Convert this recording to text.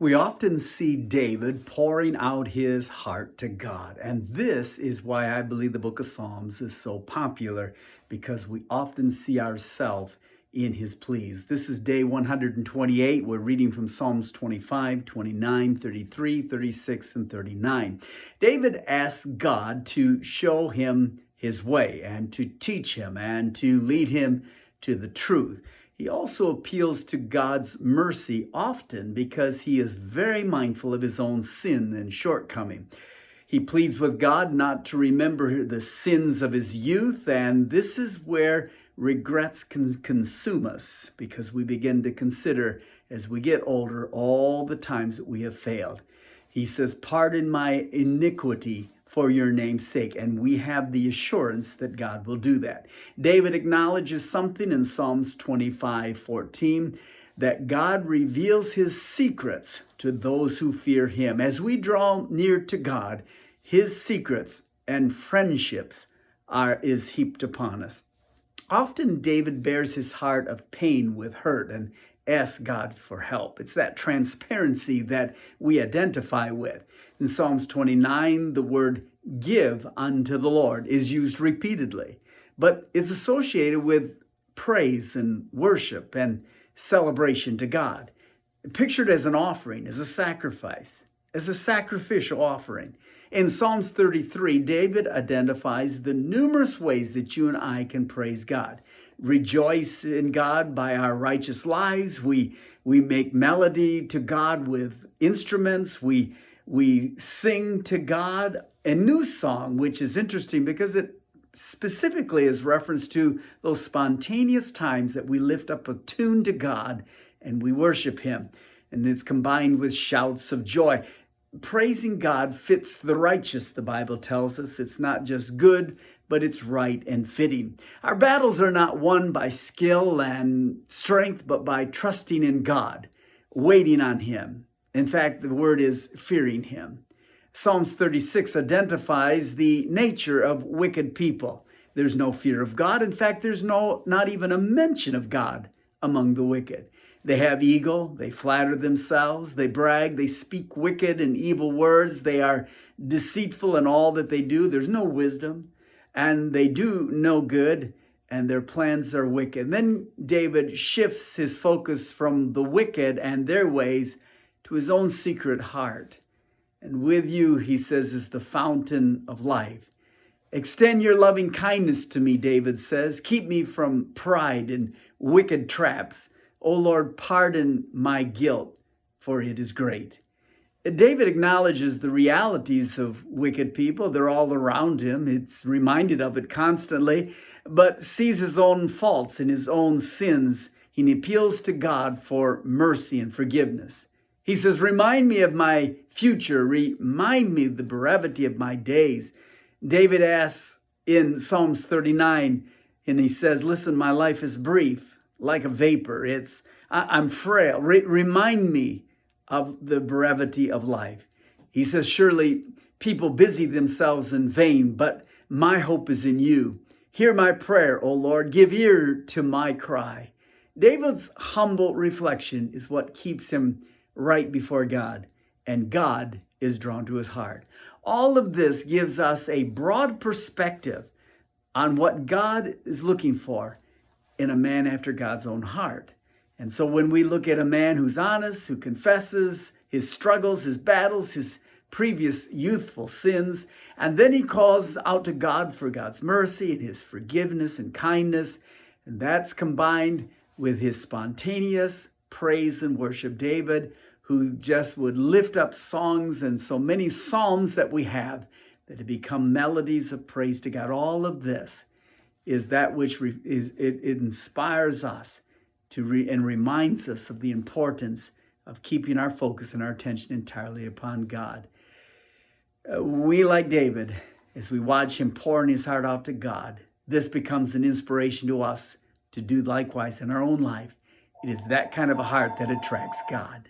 We often see David pouring out his heart to God. And this is why I believe the book of Psalms is so popular, because we often see ourselves in his pleas. This is day 128. We're reading from Psalms 25, 29, 33, 36, and 39. David asks God to show him his way and to teach him and to lead him to the truth. He also appeals to God's mercy often because he is very mindful of his own sin and shortcoming. He pleads with God not to remember the sins of his youth, and this is where regrets can consume us because we begin to consider as we get older all the times that we have failed. He says, "Pardon my iniquity for your name's sake." And we have the assurance that God will do that. David acknowledges something in Psalms 25:14, that God reveals his secrets to those who fear him. As we draw near to God, his secrets and friendships is heaped upon us. Often David bears his heart of pain with hurt and asks God for help. It's that transparency that we identify with. In Psalms 29, the word give unto the Lord is used repeatedly, but it's associated with praise and worship and celebration to God. Pictured as an offering, as a sacrifice, as a sacrificial offering. In Psalms 33, David identifies the numerous ways that you and I can praise God. Rejoice in God by our righteous lives. We make melody to God with instruments. We sing to God a new song, which is interesting because it specifically is reference to those spontaneous times that we lift up a tune to God and we worship him. And it's combined with shouts of joy. Praising God fits the righteous, the Bible tells us. It's not just good, but it's right and fitting. Our battles are not won by skill and strength, but by trusting in God, waiting on him. In fact, the word is fearing him. Psalms 36 identifies the nature of wicked people. There's no fear of God. In fact, there's not even a mention of God among the wicked. They have ego, they flatter themselves, they brag, they speak wicked and evil words, they are deceitful in all that they do. There's no wisdom, and they do no good, and their plans are wicked. Then David shifts his focus from the wicked and their ways to his own secret heart. And with you, he says, is the fountain of life. Extend your loving kindness to me, David says. Keep me from pride and wicked traps. O Lord, pardon my guilt, for it is great. David acknowledges the realities of wicked people. They're all around him. It's reminded of it constantly, but sees his own faults and his own sins. He appeals to God for mercy and forgiveness. He says, remind me of my future. Remind me of the brevity of my days. David asks in Psalms 39, and he says, listen, my life is brief, like a vapor. I'm frail. Remind me of the brevity of life. He says, surely people busy themselves in vain, but my hope is in you. Hear my prayer, O Lord. Give ear to my cry. David's humble reflection is what keeps him right before God, and God is drawn to his heart. All of this gives us a broad perspective on what God is looking for in a man after God's own heart. And so when we look at a man who's honest, who confesses his struggles, his battles, his previous youthful sins, and then he calls out to God for God's mercy and his forgiveness and kindness, and that's combined with his spontaneous praise and worship. David, who just would lift up songs and so many psalms that we have that have become melodies of praise to God. All of this is that which it inspires us and reminds us of the importance of keeping our focus and our attention entirely upon God. We, like David, as we watch him pouring his heart out to God, this becomes an inspiration to us to do likewise in our own life. It is that kind of a heart that attracts God.